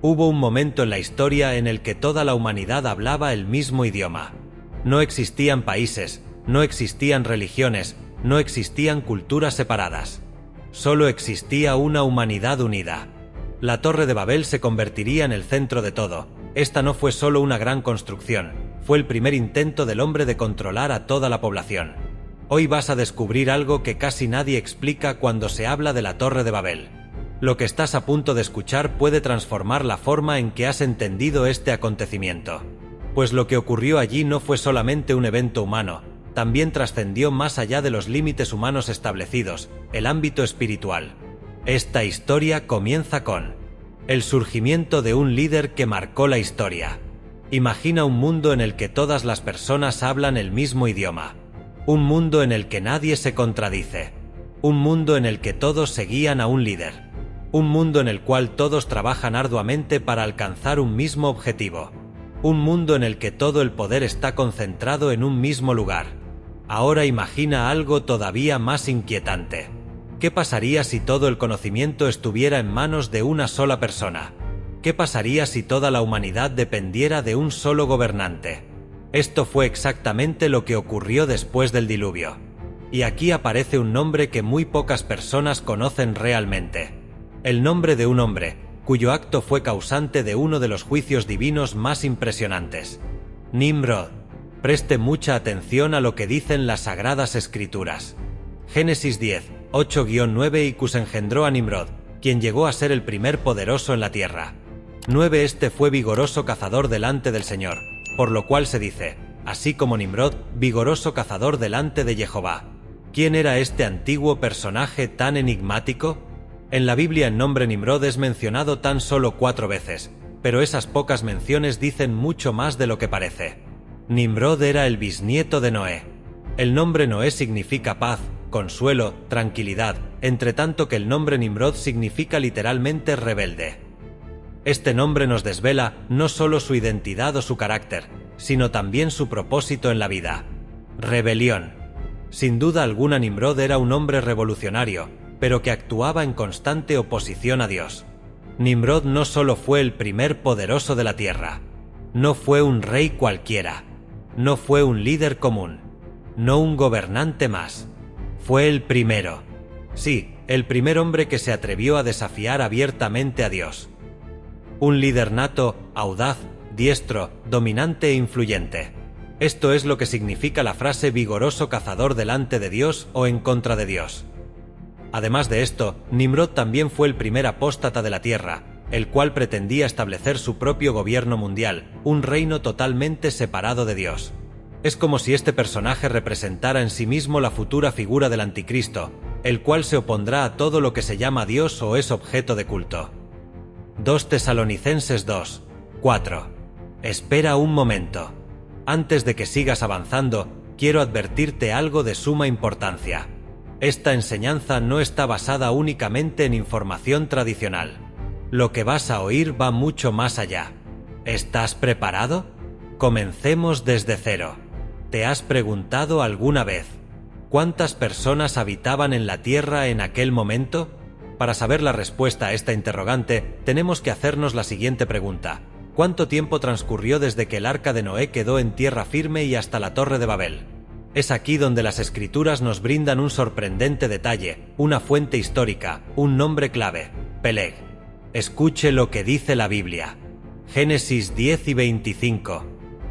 Hubo un momento en la historia en el que toda la humanidad hablaba el mismo idioma. No existían países, no existían religiones, no existían culturas separadas. Solo existía una humanidad unida. La Torre de Babel se convertiría en el centro de todo. Esta no fue solo una gran construcción, fue el primer intento del hombre de controlar a toda la población. Hoy vas a descubrir algo que casi nadie explica cuando se habla de la Torre de Babel. Lo que estás a punto de escuchar puede transformar la forma en que has entendido este acontecimiento. Pues lo que ocurrió allí no fue solamente un evento humano, también trascendió más allá de los límites humanos establecidos, el ámbito espiritual. Esta historia comienza con el surgimiento de un líder que marcó la historia. Imagina un mundo en el que todas las personas hablan el mismo idioma. Un mundo en el que nadie se contradice. Un mundo en el que todos seguían a un líder. Un mundo en el cual todos trabajan arduamente para alcanzar un mismo objetivo. Un mundo en el que todo el poder está concentrado en un mismo lugar. Ahora imagina algo todavía más inquietante. ¿Qué pasaría si todo el conocimiento estuviera en manos de una sola persona? ¿Qué pasaría si toda la humanidad dependiera de un solo gobernante? Esto fue exactamente lo que ocurrió después del diluvio. Y aquí aparece un nombre que muy pocas personas conocen realmente. El nombre de un hombre, cuyo acto fue causante de uno de los juicios divinos más impresionantes. Nimrod. Preste mucha atención a lo que dicen las Sagradas Escrituras. Génesis 10, 8-9 Icus engendró a Nimrod, quien llegó a ser el primer poderoso en la tierra. 9 Este fue vigoroso cazador delante del Señor, por lo cual se dice, así como Nimrod, vigoroso cazador delante de Jehová. ¿Quién era este antiguo personaje tan enigmático? En la Biblia el nombre Nimrod es mencionado tan solo 4 veces, pero esas pocas menciones dicen mucho más de lo que parece. Nimrod era el bisnieto de Noé. El nombre Noé significa paz, consuelo, tranquilidad, entre tanto que el nombre Nimrod significa literalmente rebelde. Este nombre nos desvela no solo su identidad o su carácter, sino también su propósito en la vida. Rebelión. Sin duda alguna Nimrod era un hombre revolucionario, pero que actuaba en constante oposición a Dios. Nimrod no solo fue el primer poderoso de la tierra, no fue un rey cualquiera, no fue un líder común, no un gobernante más, fue el primero. Sí, el primer hombre que se atrevió a desafiar abiertamente a Dios. Un líder nato, audaz, diestro, dominante e influyente. Esto es lo que significa la frase vigoroso cazador delante de Dios o en contra de Dios. Además de esto, Nimrod también fue el primer apóstata de la tierra, el cual pretendía establecer su propio gobierno mundial, un reino totalmente separado de Dios. Es como si este personaje representara en sí mismo la futura figura del anticristo, el cual se opondrá a todo lo que se llama Dios o es objeto de culto. 2 Tesalonicenses 2, 4. Espera un momento. Antes de que sigas avanzando, quiero advertirte algo de suma importancia. Esta enseñanza no está basada únicamente en información tradicional. Lo que vas a oír va mucho más allá. ¿Estás preparado? Comencemos desde cero. ¿Te has preguntado alguna vez cuántas personas habitaban en la Tierra en aquel momento? Para saber la respuesta a esta interrogante, tenemos que hacernos la siguiente pregunta. ¿Cuánto tiempo transcurrió desde que el arca de Noé quedó en tierra firme y hasta la Torre de Babel? Es aquí donde las Escrituras nos brindan un sorprendente detalle, una fuente histórica, un nombre clave: Peleg. Escuche lo que dice la Biblia. Génesis 10 y 25.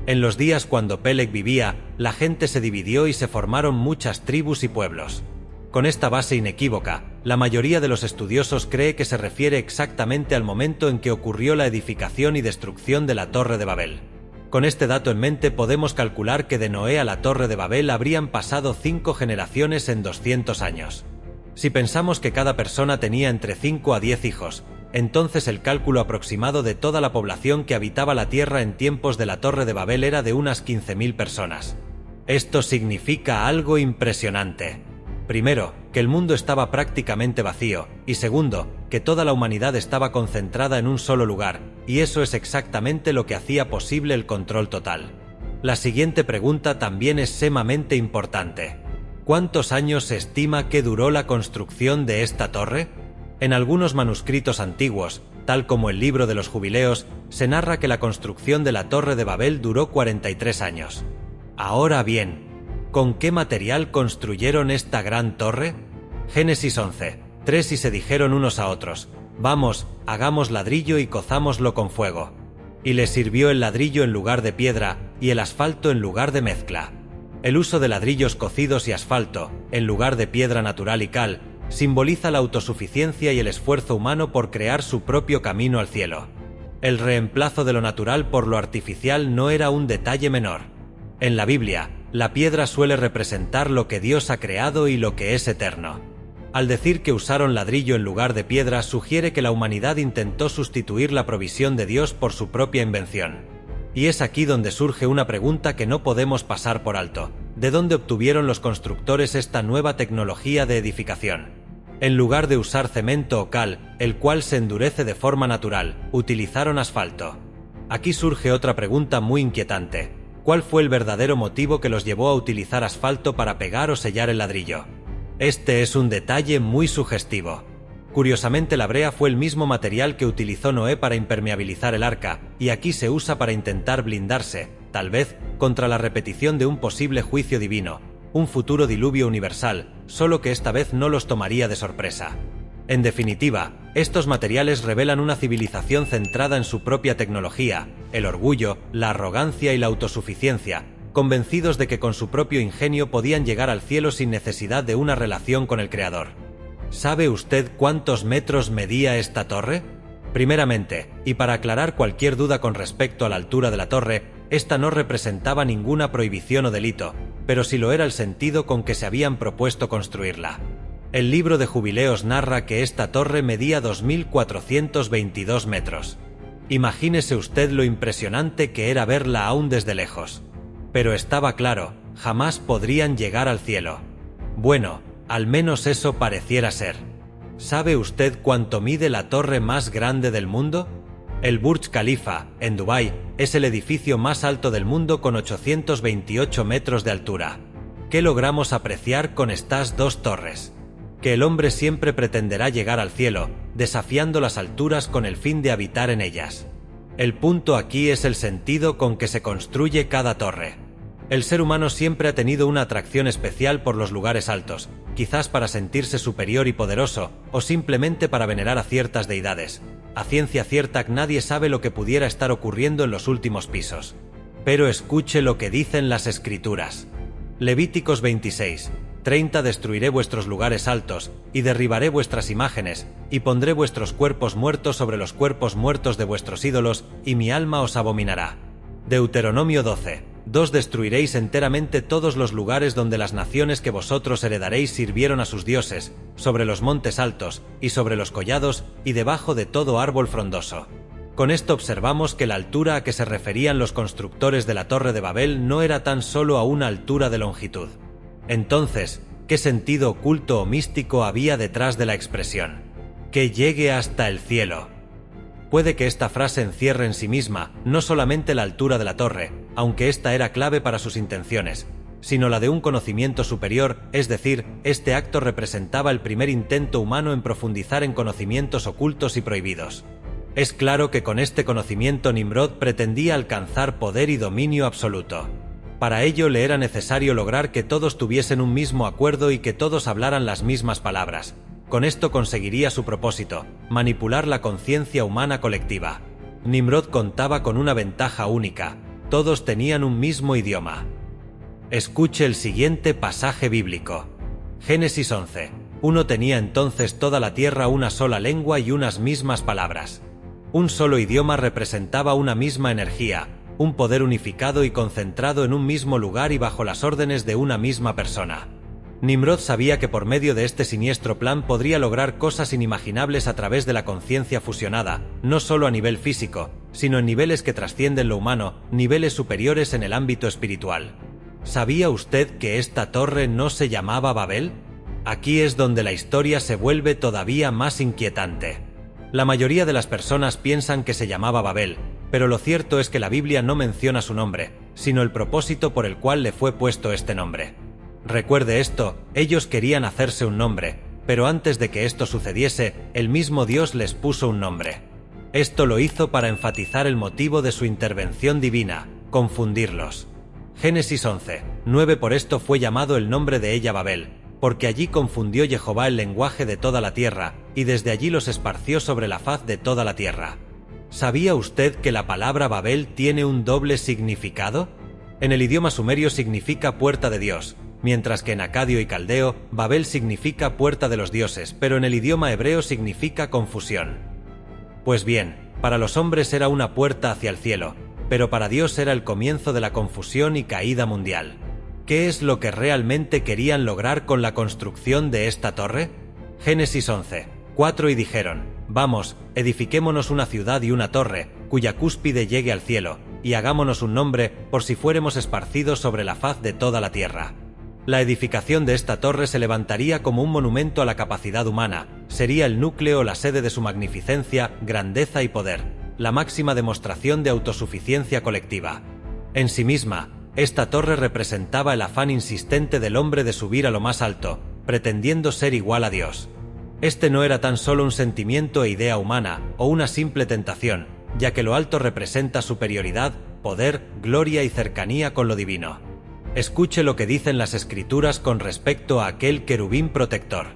En los días cuando Peleg vivía, la gente se dividió y se formaron muchas tribus y pueblos. Con esta base inequívoca, la mayoría de los estudiosos cree que se refiere exactamente al momento en que ocurrió la edificación y destrucción de la Torre de Babel. Con este dato en mente podemos calcular que de Noé a la Torre de Babel habrían pasado 5 generaciones en 200 años. Si pensamos que cada persona tenía entre 5 a 10 hijos, entonces el cálculo aproximado de toda la población que habitaba la Tierra en tiempos de la Torre de Babel era de unas 15.000 personas. Esto significa algo impresionante. Primero, que el mundo estaba prácticamente vacío, y segundo, que toda la humanidad estaba concentrada en un solo lugar, y eso es exactamente lo que hacía posible el control total. La siguiente pregunta también es sumamente importante. ¿Cuántos años se estima que duró la construcción de esta torre? En algunos manuscritos antiguos, Tal como el libro de los Jubileos, se narra que la construcción de la Torre de Babel duró 43 años. Ahora bien, ¿con qué material construyeron esta gran torre? Génesis 11, 3 Y se dijeron unos a otros: vamos, hagamos ladrillo y cozámoslo con fuego. Y les sirvió el ladrillo en lugar de piedra y el asfalto en lugar de mezcla. El uso de ladrillos cocidos y asfalto, en lugar de piedra natural y cal, simboliza la autosuficiencia y el esfuerzo humano por crear su propio camino al cielo. El reemplazo de lo natural por lo artificial no era un detalle menor. En la Biblia, la piedra suele representar lo que Dios ha creado y lo que es eterno. Al decir que usaron ladrillo en lugar de piedra, sugiere que la humanidad intentó sustituir la provisión de Dios por su propia invención. Y es aquí donde surge una pregunta que no podemos pasar por alto: ¿de dónde obtuvieron los constructores esta nueva tecnología de edificación? En lugar de usar cemento o cal, el cual se endurece de forma natural, utilizaron asfalto. Aquí surge otra pregunta muy inquietante: ¿cuál fue el verdadero motivo que los llevó a utilizar asfalto para pegar o sellar el ladrillo? Este es un detalle muy sugestivo. Curiosamente, la brea fue el mismo material que utilizó Noé para impermeabilizar el arca, y aquí se usa para intentar blindarse, tal vez, contra la repetición de un posible juicio divino, un futuro diluvio universal, solo que esta vez no los tomaría de sorpresa. En definitiva, estos materiales revelan una civilización centrada en su propia tecnología, el orgullo, la arrogancia y la autosuficiencia, convencidos de que con su propio ingenio podían llegar al cielo sin necesidad de una relación con el Creador. ¿Sabe usted cuántos metros medía esta torre? Primeramente, y para aclarar cualquier duda con respecto a la altura de la torre, esta no representaba ninguna prohibición o delito, pero sí lo era el sentido con que se habían propuesto construirla. El libro de Jubileos narra que esta torre medía 2.422 metros. Imagínese usted lo impresionante que era verla aún desde lejos. Pero estaba claro, jamás podrían llegar al cielo. Bueno, al menos eso pareciera ser. ¿Sabe usted cuánto mide la torre más grande del mundo? El Burj Khalifa, en Dubái, es el edificio más alto del mundo con 828 metros de altura. ¿Qué logramos apreciar con estas dos torres? Que el hombre siempre pretenderá llegar al cielo, desafiando las alturas con el fin de habitar en ellas. El punto aquí es el sentido con que se construye cada torre. El ser humano siempre ha tenido una atracción especial por los lugares altos, quizás para sentirse superior y poderoso, o simplemente para venerar a ciertas deidades. A ciencia cierta nadie sabe lo que pudiera estar ocurriendo en los últimos pisos. Pero escuche lo que dicen las Escrituras. Levíticos 26, 30 Destruiré vuestros lugares altos, y derribaré vuestras imágenes, y pondré vuestros cuerpos muertos sobre los cuerpos muertos de vuestros ídolos, y mi alma os abominará. Deuteronomio 12, 2 Destruiréis enteramente todos los lugares donde las naciones que vosotros heredaréis sirvieron a sus dioses, sobre los montes altos, y sobre los collados, y debajo de todo árbol frondoso. Con esto observamos que la altura a que se referían los constructores de la Torre de Babel no era tan solo a una altura de longitud. Entonces, ¿qué sentido oculto o místico había detrás de la expresión? Que llegue hasta el cielo. Puede que esta frase encierre en sí misma no solamente la altura de la torre, aunque esta era clave para sus intenciones, sino la de un conocimiento superior, es decir, este acto representaba el primer intento humano en profundizar en conocimientos ocultos y prohibidos. Es claro que con este conocimiento Nimrod pretendía alcanzar poder y dominio absoluto. Para ello le era necesario lograr que todos tuviesen un mismo acuerdo y que todos hablaran las mismas palabras. Con esto conseguiría su propósito, manipular la conciencia humana colectiva. Nimrod contaba con una ventaja única: todos tenían un mismo idioma. Escuche el siguiente pasaje bíblico. Génesis 11. Uno tenía entonces toda la tierra una sola lengua y unas mismas palabras. Un solo idioma representaba una misma energía, un poder unificado y concentrado en un mismo lugar y bajo las órdenes de una misma persona. Nimrod sabía que por medio de este siniestro plan podría lograr cosas inimaginables a través de la conciencia fusionada, no solo a nivel físico, sino en niveles que trascienden lo humano, niveles superiores en el ámbito espiritual. ¿Sabía usted que esta torre no se llamaba Babel? Aquí es donde la historia se vuelve todavía más inquietante. La mayoría de las personas piensan que se llamaba Babel, pero lo cierto es que la Biblia no menciona su nombre, sino el propósito por el cual le fue puesto este nombre. Recuerde esto, ellos querían hacerse un nombre, pero antes de que esto sucediese, el mismo Dios les puso un nombre. Esto lo hizo para enfatizar el motivo de su intervención divina, confundirlos. Génesis 11:9 Por esto fue llamado el nombre de ella Babel, porque allí confundió Jehová el lenguaje de toda la tierra, y desde allí los esparció sobre la faz de toda la tierra. ¿Sabía usted que la palabra Babel tiene un doble significado? En el idioma sumerio significa puerta de Dios, mientras que en acadio y caldeo, Babel significa puerta de los dioses, pero en el idioma hebreo significa confusión. Pues bien, para los hombres era una puerta hacia el cielo, pero para Dios era el comienzo de la confusión y caída mundial. ¿Qué es lo que realmente querían lograr con la construcción de esta torre? Génesis 11:4 Y dijeron: Vamos, edifiquémonos una ciudad y una torre, cuya cúspide llegue al cielo, y hagámonos un nombre por si fuéremos esparcidos sobre la faz de toda la tierra. La edificación de esta torre se levantaría como un monumento a la capacidad humana, sería el núcleo o la sede de su magnificencia, grandeza y poder, la máxima demostración de autosuficiencia colectiva. En sí misma, esta torre representaba el afán insistente del hombre de subir a lo más alto, pretendiendo ser igual a Dios. Este no era tan solo un sentimiento e idea humana, o una simple tentación, ya que lo alto representa superioridad, poder, gloria y cercanía con lo divino. Escuche lo que dicen las Escrituras con respecto a aquel querubín protector.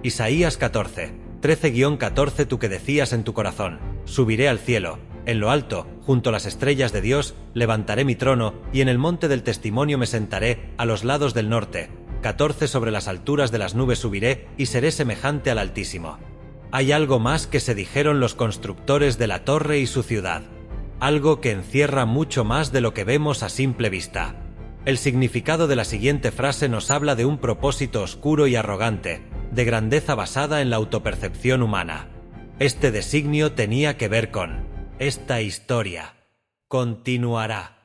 Isaías 14:13-14 Tú que decías en tu corazón: subiré al cielo, en lo alto, junto a las estrellas de Dios, levantaré mi trono, y en el monte del testimonio me sentaré, a los lados del norte. 14 Sobre las alturas de las nubes subiré, y seré semejante al Altísimo. Hay algo más que se dijeron los constructores de la torre y su ciudad. Algo que encierra mucho más de lo que vemos a simple vista. El significado de la siguiente frase nos habla de un propósito oscuro y arrogante, de grandeza basada en la autopercepción humana. Este designio tenía que ver con: esta historia continuará.